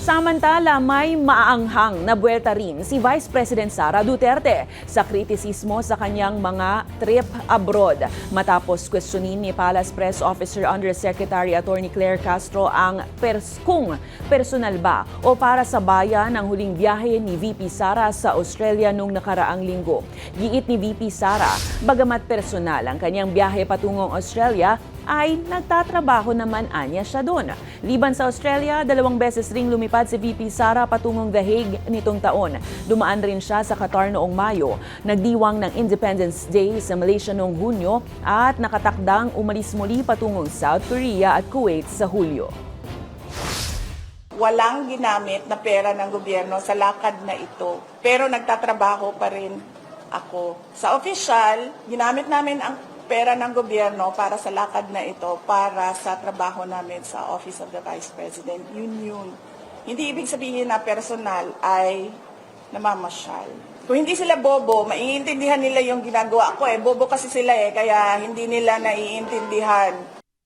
Samantala, may maaanghang na buwelta rin si Vice President Sara Duterte sa kritisismo sa kanyang mga trip abroad. Matapos questionin ni Palace Press Officer Undersecretary Attorney Claire Castro kung personal ba o para sa bayan ang huling biyahe ni VP Sara sa Australia noong nakaraang linggo. Giit ni VP Sara, bagamat personal ang kanyang biyahe patungong Australia, ay nagtatrabaho naman anya siya doon. Liban sa Australia, 2 beses ring lumipad si VP Sara patungong The Hague nitong taon. Dumaan rin siya sa Qatar noong Mayo, nagdiwang ng Independence Day sa Malaysia noong Hunyo at nakatakdang umalis muli patungong South Korea at Kuwait sa Hulyo. Walang ginamit na pera ng gobyerno sa lakad na ito, pero nagtatrabaho pa rin ako. Sa official, ginamit namin ang pera ng gobyerno para sa lakad na ito, para sa trabaho namin sa Office of the Vice President. Yun. Hindi ibig sabihin na personal ay namamasyal. Kung hindi sila bobo, maiintindihan nila yung ginagawa ko. Bobo kasi sila kaya hindi nila naiintindihan.